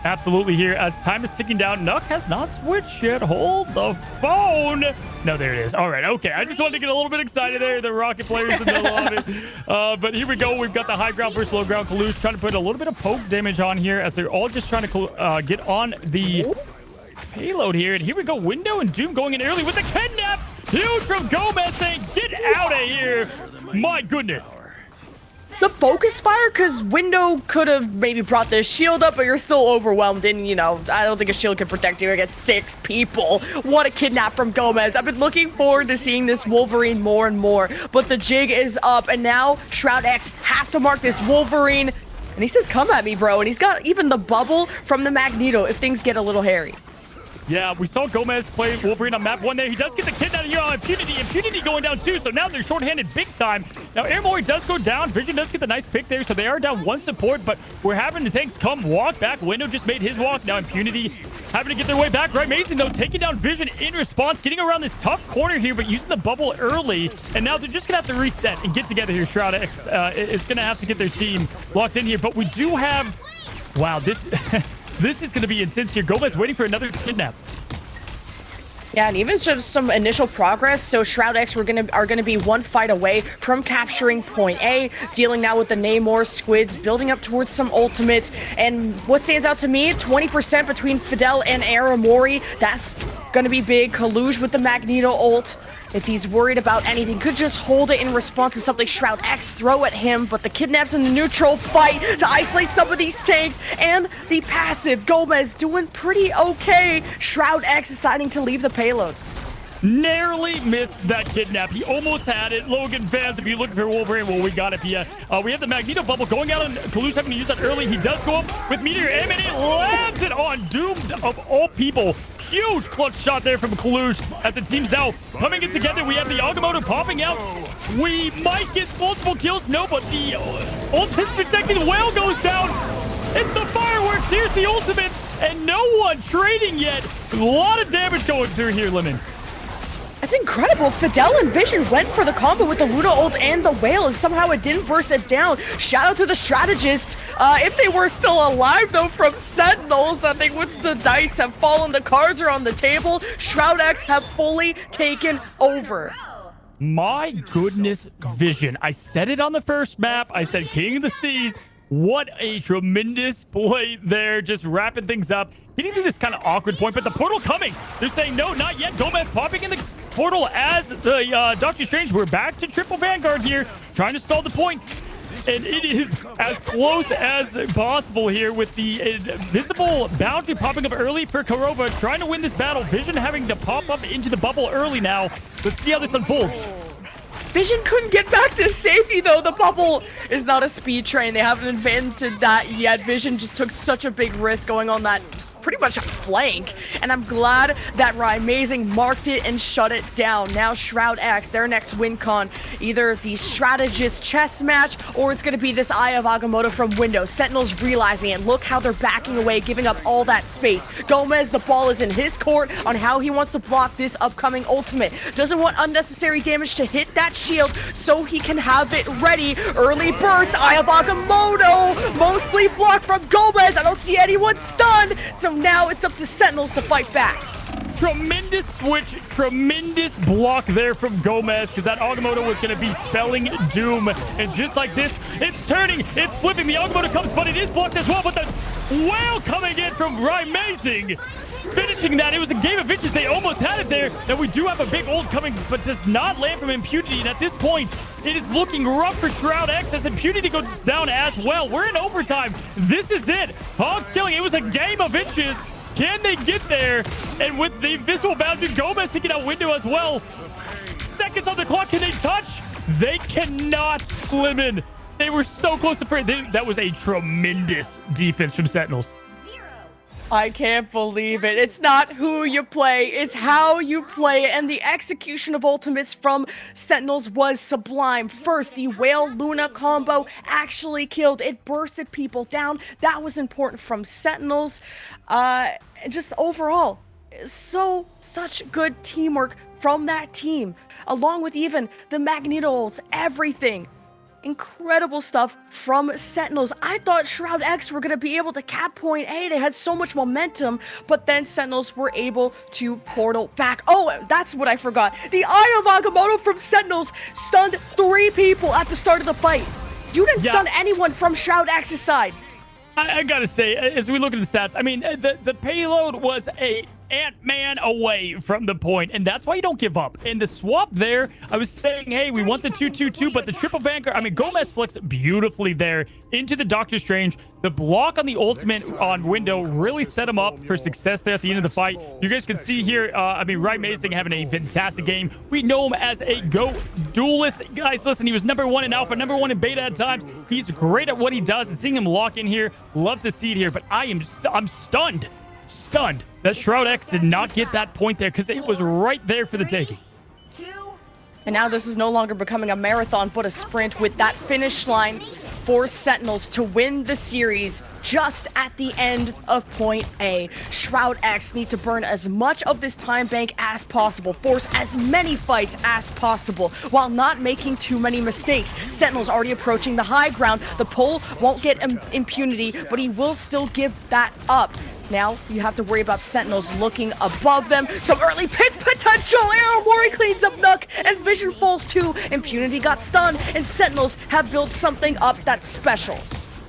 Absolutely here. As time is ticking down, Nuck has not switched yet. Hold the phone. No, there it is. All right, okay. I just wanted to get a little bit excited there. The Rocket players in the lobby. But here we go. We've got the high ground versus low ground. Kalush trying to put a little bit of poke damage on here as they're all just trying to get on the payload here. And here we go. Window and Doom going in early with the kidnap. Huge from Gomez saying, get out of here. My goodness. The focus fire, because Window could have maybe brought their shield up, but you're still overwhelmed, and, you know, I don't think a shield can protect you against 6 people. What a kidnap from Gomez. I've been looking forward to seeing this Wolverine more and more, but the jig is up, and now SHROUDX have to mark this Wolverine, and he says, come at me, bro, and he's got even the bubble from the Magneto if things get a little hairy. Yeah, we saw Gomez play Wolverine on map 1 there. He does get the kidnap here on Impunity. Impunity going down too, so now they're shorthanded big time. Now, Aramori does go down. Vision does get the nice pick there, so they are down 1 support, but we're having the tanks come walk back. Window just made his walk. Now, Impunity having to get their way back. Right, Mason, though, taking down Vision in response, getting around this tough corner here, but using the bubble early. And now they're just going to have to reset and get together here. SHROUDX is going to have to get their team locked in here, but we do have... Wow, this, this is going to be intense here. Gomez waiting for another kidnap. Yeah, and even just some initial progress. So SHROUDX are gonna be 1 fight away from capturing point A, dealing now with the Namor squids, building up towards some ultimates. And what stands out to me, 20% between Fidel and Aramori. That's gonna be big. Kaluj with the Magneto ult. If he's worried about anything, could just hold it in response to something SHROUDX throw at him, but the kidnaps in the neutral fight to isolate some of these tanks, and the passive, Gomez doing pretty okay. SHROUDX deciding to leave the payload. Narrowly missed that kidnap. He almost had it. Logan fans, if you're looking for Wolverine, well, we got it for you. We have the Magneto bubble going out, and Kalush having to use that early. He does go up with Meteor M, and it lands it on Doom of all people. Huge clutch shot there from Kalush as the team's now coming in together. We have the Agamotto popping out. We might get multiple kills. No, but the ultimate's protecting. The whale goes down. It's the fireworks. Here's the ultimates, and no one trading yet. A lot of damage going through here, Lemon. That's incredible. Fidel and Vision went for the combo with the Luna ult and the whale, and somehow it didn't burst it down. Shout out to the strategists. If they were still alive, though, from Sentinels, I think once the dice have fallen, the cards are on the table. SHROUDX have fully taken over. My goodness, Vision. I said it on the first map. I said King of the Seas. What a tremendous play there, just wrapping things up. Getting to this kind of awkward point, but the portal coming. They're saying, no, not yet. Gomez popping in the portal as the Doctor Strange. We're back to triple Vanguard here, trying to stall the point. And it is as close as possible here with the invisible boundary popping up early for Kurova, trying to win this battle. Vision having to pop up into the bubble early now. Let's see how this unfolds. Vision couldn't get back to safety, though. The bubble is not a speed train. They haven't invented that yet. Vision just took such a big risk going on that pretty much a flank, and I'm glad that Amazing marked it and shut it down. Now SHROUDX, their next win con, either the strategist chess match or it's going to be this Eye of Agamotto from Windows. Sentinels realizing it. Look how they're backing away, giving up all that space. Gomez, the ball is in his court on how he wants to block this upcoming ultimate. Doesn't want unnecessary damage to hit that shield so he can have it ready. Early burst, Eye of Agamotto, mostly blocked from Gomez. I don't see anyone stunned, so now it's up to Sentinels to fight back. Tremendous switch, tremendous block there from Gomez, because that Agamotto was going to be spelling doom. And just like this, it's turning, it's flipping. The Agamotto comes, but it is blocked as well. But the whale coming in from Amazing, finishing that. It was a game of inches. They almost had it there. Now we do have a big ult coming, but does not land from Impunity. And at this point, it is looking rough for SHROUDX as Impunity goes down as well. We're in overtime. This is it. Hogs killing. It was a game of inches. Can they get there? And with the invisible boundary, Gomez taking out window as well. Seconds on the clock. Can they touch? They cannot. Lemon. They were so close to free. That was a tremendous defense from Sentinels. I can't believe it. It's not who you play, it's how you play it. And the execution of ultimates from Sentinels was sublime. First, the Whale Luna combo actually killed. It bursted people down. That was important from Sentinels. Just overall, such good teamwork from that team, along with even the Magneto ults, everything. Incredible stuff from Sentinels. I thought SHROUDX were going to be able to cap point A. They had so much momentum, but then Sentinels were able to portal back. Oh, that's what I forgot. The Eye of Agamotto from Sentinels stunned 3 people at the start of the fight. You didn't stun anyone from SHROUDX's side. I gotta say, as we look at the stats, I mean, the payload was a Ant-Man away from the point, and that's why you don't give up. And the swap there, I was saying, hey, we want the 2-2-2, but the triple Vanguard, I mean, Gomez flicks beautifully there into the Doctor Strange. The block on the ultimate on window really set him up for success there at the end of the fight. You guys can see here, I mean, Amazing having a fantastic game. We know him as a GOAT duelist. Guys, listen, he was #1 in alpha, #1 in beta at times. He's great at what he does, and seeing him lock in here, love to see it here, but I'm stunned that SHROUDX did not get that point there, because it was right there for the taking. And now this is no longer becoming a marathon, but a sprint, with that finish line for Sentinels to win the series just at the end of point A. SHROUDX need to burn as much of this time bank as possible, force as many fights as possible, while not making too many mistakes. Sentinels already approaching the high ground. The pull won't get impunity, but he will still give that up. Now, you have to worry about Sentinels looking above them. Some early pit potential. Aramori cleans up Nook, and Vision falls too. Impunity got stunned, and Sentinels have built something up that's special.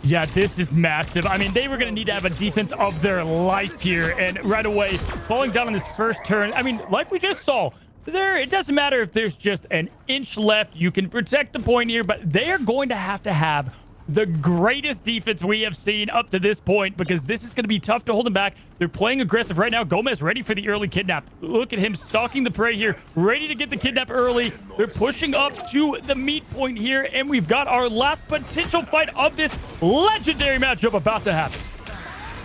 Yeah, this is massive. I mean, they were going to need to have a defense of their life here, and right away, falling down on this first turn. I mean, like we just saw, it doesn't matter if there's just an inch left. You can protect the point here, but they are going to have the greatest defense we have seen up to this point, because this is going to be tough to hold them back. They're playing aggressive right now. Gomez ready for the early kidnap. Look at him stalking the prey here, ready to get the kidnap early. They're pushing up to the meat point here, and we've got our last potential fight of this legendary matchup about to happen.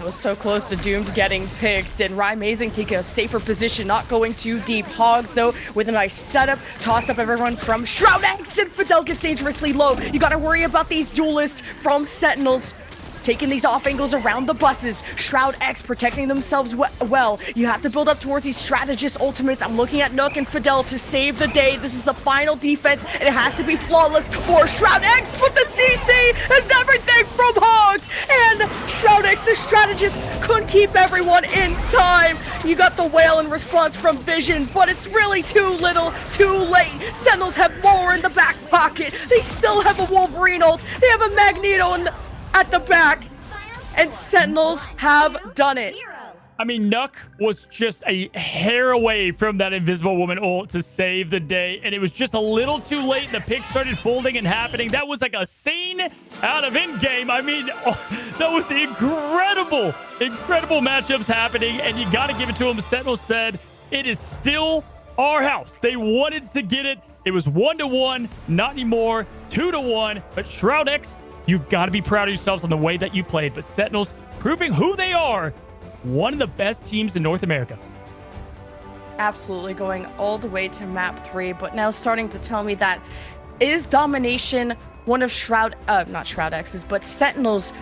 I was so close to Doomed getting picked, and Amazing taking a safer position, not going too deep. Hogs, though, with a nice setup, tossed up everyone from SHROUDX, and Fidel gets dangerously low. You gotta worry about these duelists from Sentinels, taking these off angles around the buses. SHROUDX protecting themselves well. You have to build up towards these strategist ultimates. I'm looking at Nook and Fidel to save the day. This is the final defense, and it has to be flawless for SHROUDX, but the CC is everything from Hogs, and SHROUDX, the strategist, couldn't keep everyone in time. You got the whale in response from Vision, but it's really too little, too late. Sentinels have more in the back pocket. They still have a Wolverine ult. They have a Magneto at the back, and Sentinels have done it. I mean, Nook was just a hair away from that Invisible Woman ult to save the day, and it was just a little too late. The pick started folding and happening. That was like a scene out of Endgame. I mean, that was incredible matchups happening, and you got to give it to them. Sentinels said, it is still our house. They wanted to get it. It was 1-1, not anymore, 2-1. But SHROUDX, you've got to be proud of yourselves on the way that you played. But Sentinels proving who they are, one of the best teams in North America. Absolutely, going all the way to map 3, but now starting to tell me that is domination one of not SHROUDX's, but Sentinel's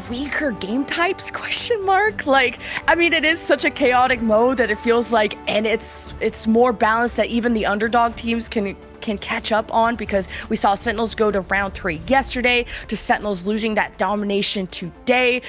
weaker game types, question mark? Like, I mean, it is such a chaotic mode that it feels like, and it's more balanced that even the underdog teams can catch up on, because we saw Sentinels go to round 3 yesterday, to Sentinels losing that domination today.